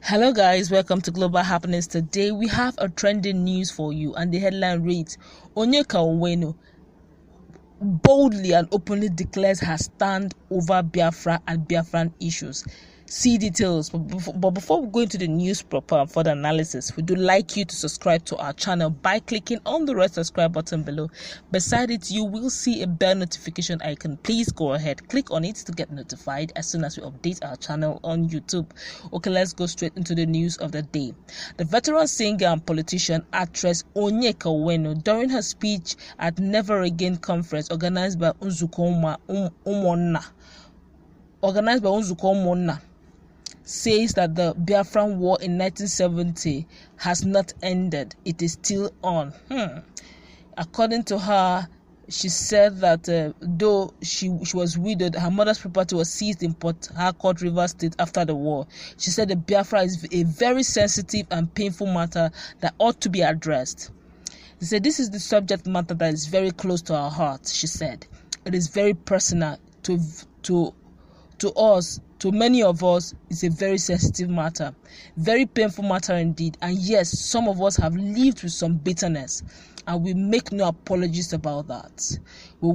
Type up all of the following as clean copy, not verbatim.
Hello guys, welcome to Global Happenings. Today we have a trending news for you, and the headline reads, Onyeka Onwenu boldly and openly declares her stand over Biafra and Biafran issues. See details, but before we go into the news proper and further analysis, we do like you to subscribe to our channel by clicking on the red subscribe button below. Beside it, you will see a bell notification icon. Please go ahead, click on it to get notified as soon as we update our channel on YouTube. Okay, let's go straight into the news of the day. The veteran singer and politician actress Onyeka Onwenu, during her speech at Never Again conference organized by Nzuko Umonna, says that the Biafran war in 1970 has not ended. It is still on. According to her, she said that though she was widowed, her mother's property was seized in Port Harcourt, Rivers State after the war. She said the Biafra is a very sensitive and painful matter that ought to be addressed. She said this is the subject matter that is very close to our hearts. She said it is very personal to us. To many of us, it's a very sensitive matter, very painful matter indeed. And yes, some of us have lived with some bitterness, and we make no apologies about that. We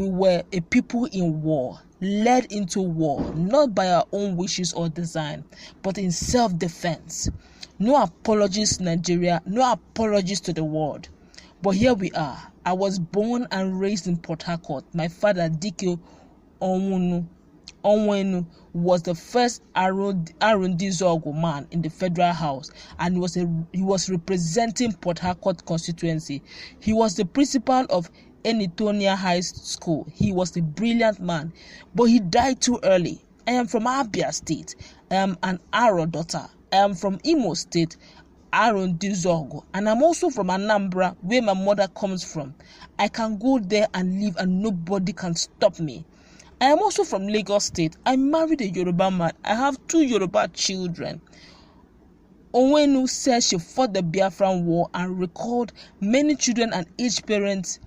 were a people in war, led into war, not by our own wishes or design, but in self-defense. No apologies to Nigeria, no apologies to the world. But here we are. I was born and raised in Port Harcourt. My father, Dike Onwenu, was the first Arundizogo man in the Federal House, and he was representing Port Harcourt constituency. He was the principal of Enitonia High School. He was a brilliant man, but he died too early. I am from Abia State. I am an Aro daughter. I am from Imo State, Arundizogo, and I'm also from Anambra, where my mother comes from. I can go there and live, and nobody can stop me. I am also from Lagos State. I married a Yoruba man. I have 2 Yoruba children. Onwenu says she fought the Biafran war and recalled many children and aged parents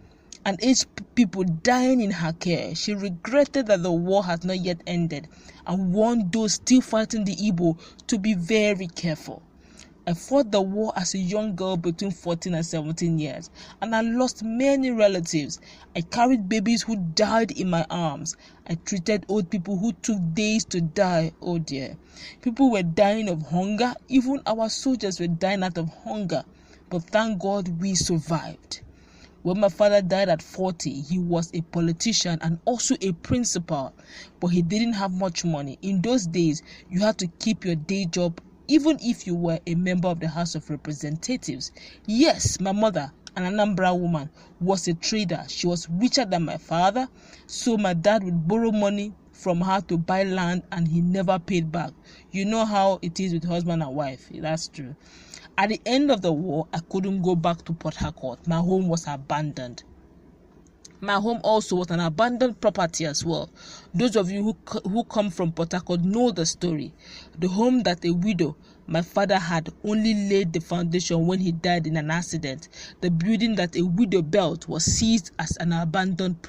and aged people dying in her care. She regretted that the war has not yet ended and warned those still fighting the Igbo to be very careful. I fought the war as a young girl between 14 and 17 years, and I lost many relatives. I carried babies who died in my arms. I treated old people who took days to die. Oh dear. People were dying of hunger. Even our soldiers were dying out of hunger. But thank God we survived. When my father died at 40, he was a politician and also a principal, but he didn't have much money. In those days, you had to keep your day job even if you were a member of the House of Representatives. Yes, my mother, an Anambra woman, was a trader. She was richer than my father, so my dad would borrow money from her to buy land, and he never paid back. You know how it is with husband and wife. That's true. At the end of the war, I couldn't go back to Port Harcourt. My home was abandoned. My home also was an abandoned property as well. Those of you who come from Port Harcourt know the story. The home that a widow, my father, had only laid the foundation when he died in an accident. The building that a widow built was seized as an abandoned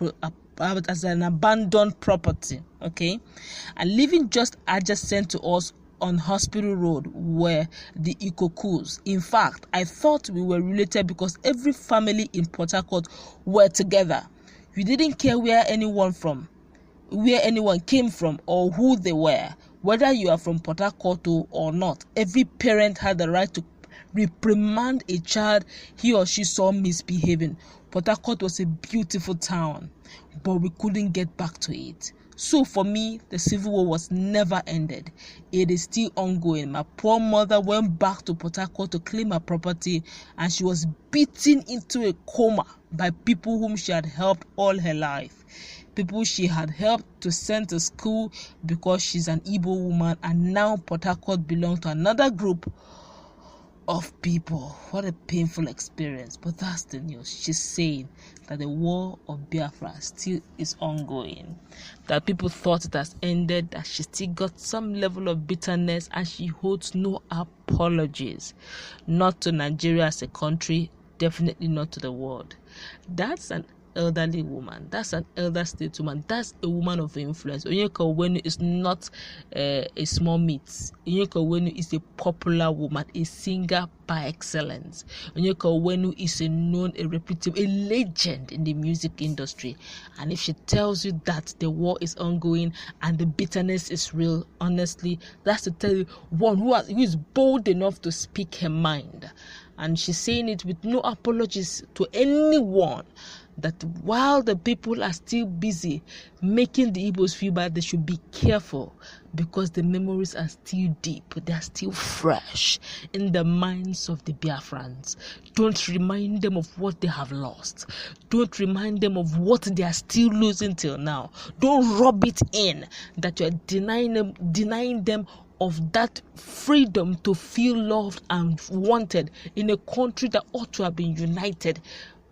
property. Okay, and living just adjacent to us on Hospital Road were the Ikokus. In fact, I thought we were related because every family in Port Harcourt were together. We didn't care where anyone came from or who they were. Whether you are from Port Harcourt or not, every parent had the right to reprimand a child he or she saw misbehaving. Port Harcourt was a beautiful town, but we couldn't get back to it. So for me, the Civil War was never ended. It is still ongoing. My poor mother went back to Port Harcourt to claim her property, and she was beaten into a coma by people whom she had helped all her life. People she had helped to send to school because she's an Igbo woman, and now Port Harcourt belongs to another group of people. What a painful experience, but that's the news. She's saying that the war of Biafra still is ongoing, that people thought it has ended, that she still got some level of bitterness, and she holds no apologies, not to Nigeria as a country, definitely not to the world. That's an elderly woman. That's an elder stateswoman. That's a woman of influence. Onyeka Onwenu is not a small meat. Onyeka Onwenu is a popular woman, a singer by excellence. Onyeka Onwenu is a reputable, a legend in the music industry. And if she tells you that the war is ongoing and the bitterness is real, honestly, that's to tell you one who is bold enough to speak her mind. And she's saying it with no apologies to anyone, that while the people are still busy making the Igbos feel bad, they should be careful, because the memories are still deep, they are still fresh in the minds of the Biafrans. Don't remind them of what they have lost. Don't remind them of what they are still losing till now. Don't rub it in that you are denying them of that freedom to feel loved and wanted in a country that ought to have been united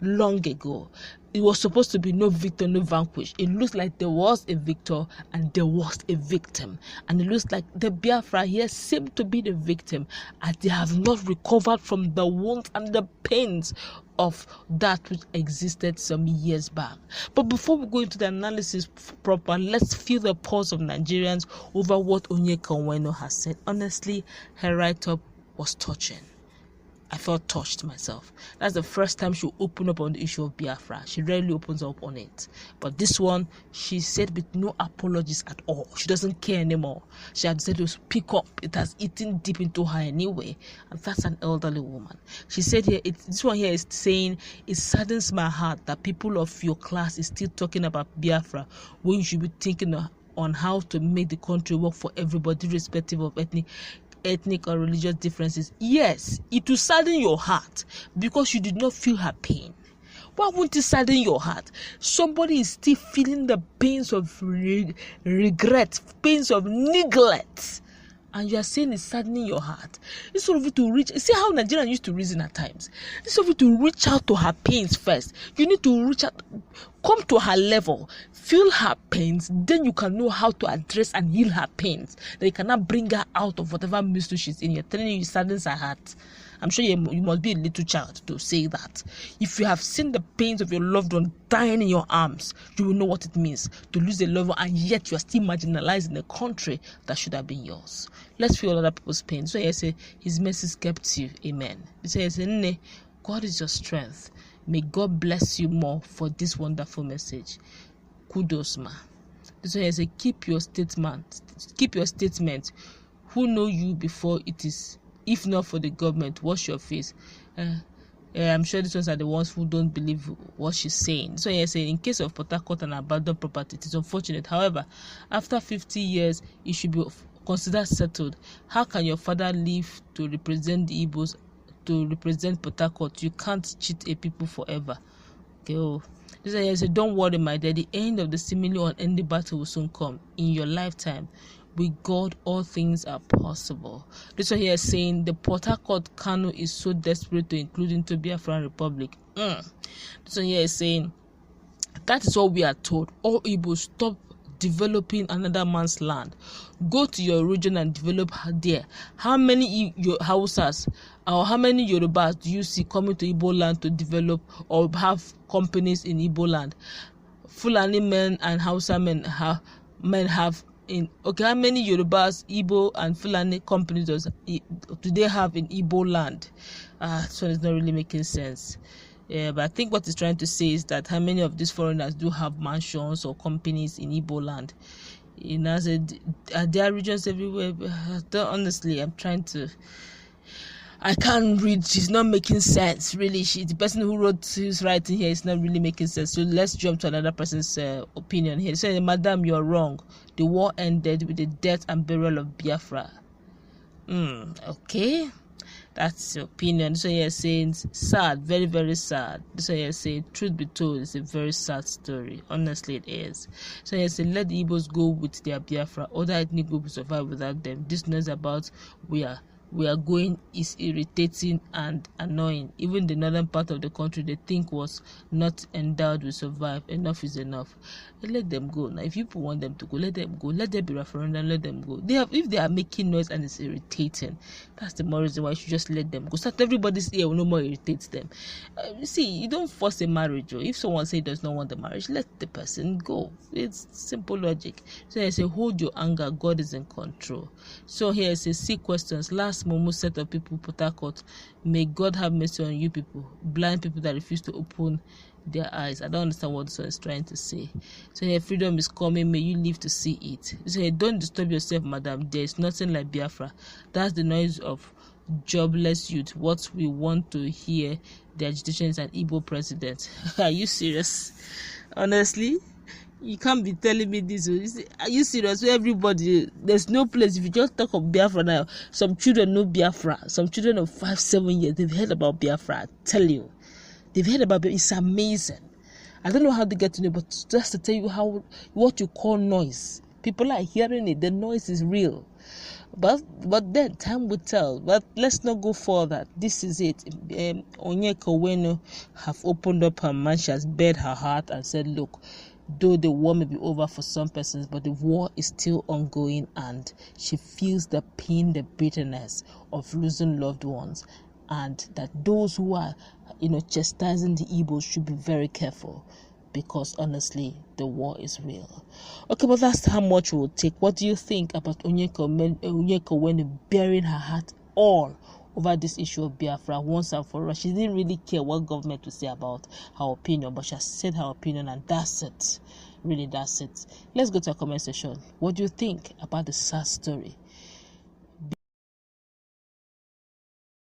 long ago. It was supposed to be no victor, no vanquish. It looks like there was a victor and there was a victim. And it looks like the Biafra here seem to be the victim, as they have not recovered from the wounds and the pains of that which existed some years back. But before we go into the analysis proper, let's feel the pulse of Nigerians over what Onyeka Onwenu has said. Honestly, her write-up was touching. I felt touched myself. That's the first time she opened up on the issue of Biafra. She rarely opens up on it. But this one, she said with no apologies at all. She doesn't care anymore. She had decided to speak up. It has eaten deep into her anyway. And that's an elderly woman. She said here, this one here is saying, it saddens my heart that people of your class is still talking about Biafra when you should be thinking on how to make the country work for everybody, irrespective of ethnic or religious differences. Yes, it will sadden your heart because you did not feel her pain. Why won't it sadden your heart? Somebody is still feeling the pains of regret, pains of neglect, and you are saying it's saddening your heart. Instead of you to reach, see how Nigerians used to reason at times. Instead of you to reach out to her pains first, you need to reach out, come to her level, feel her pains, then you can know how to address and heal her pains. Then you cannot bring her out of whatever mystery she's in. You're telling you it saddens her heart. I'm sure you must be a little child to say that. If you have seen the pains of your loved one dying in your arms, you will know what it means to lose a loved one, and yet you are still marginalized in a country that should have been yours. Let's feel other people's pain. So I say, His mercy kept you. Amen. He says, God is your strength. May God bless you more for this wonderful message. Kudos, ma. This one I say, keep your statement. Who know you before it is? If not for the government, wash your face. I'm sure these ones are the ones who don't believe what she's saying. So you're saying, in case of Port Harcourt and abandoned property, it is unfortunate. However, after 50 years, it should be considered settled. How can your father live to represent the Igbos, to represent Port Harcourt? You can't cheat a people forever. Okay, This one say, don't worry, my dear. The end of the seemingly unending battle will soon come in your lifetime. With God, all things are possible. This one here is saying the Port Harcourt Kano is so desperate to include into Biafran Republic. This one here is saying that is what we are told. All Igbos, stop developing another man's land. Go to your region and develop there. How many Hausas or how many Yorubas do you see coming to Igbo land to develop or have companies in Igbo land? Fulani men and Hausa men have how many Yorubas, Igbo and Fulani companies do they have in Igbo land? So it's not really making sense. But I think what it's trying to say is that how many of these foreigners do have mansions or companies in Igbo land? Are there regions everywhere? Honestly, I can't read. It's not making sense, really. The person who wrote his writing here is not really making sense. So let's jump to another person's opinion here. So, Madam, you're wrong. The war ended with the death and burial of Biafra. Okay. That's your opinion. So you're saying sad, very, very sad. So you're saying, truth be told, it's a very sad story. Honestly, it is. So you're saying, let the Igbos go with their Biafra. Other ethnic groups survive without them. This news about we are we are going is irritating and annoying. Even the northern part of the country they think was not endowed will survive. Enough is enough. Let them go. Now, if people want them to go, let them go. Let there be referendum, let them go. If they are making noise and it's irritating, that's the more reason why you should just let them go. So that everybody's ear will no more irritates them. You see, you don't force a marriage. Or if someone says does not want the marriage, let the person go. It's simple logic. So I say, hold your anger. God is in control. So here it says, see questions. Last Momo set of people, Port Harcourt. May God have mercy on you people, blind people that refuse to open their eyes. I don't understand what this one is trying to say. So here, freedom is coming. May you live to see it. So here, don't disturb yourself, madam. There is nothing like Biafra. That's the noise of jobless youth. What we want to hear, the agitation is an Igbo president. Are you serious? Honestly? You can't be telling me this. Are you serious? Everybody, there's no place. If you just talk of Biafra now, some children know Biafra. Some children of 5-7 years, they've heard about Biafra. I tell you, they've heard about Biafra. It's amazing. I don't know how they get to know, but just to tell you what you call noise. People are hearing it. The noise is real. But then time will tell. But let's not go further. This is it. Onyeka Owenu have opened up her mind. She has bared her heart and said, look, though the war may be over for some persons, but the war is still ongoing, and she feels the pain, the bitterness of losing loved ones, and that those who are, chastising the Igbos should be very careful, because honestly, the war is real. Okay, but that's how much we'll take. What do you think about Onyeka Owenu bearing her heart all over this issue of Biafra once and for all? She didn't really care what government would say about her opinion, but she has said her opinion, and that's it. Really, that's it. Let's go to our comment section. What do you think about the sad story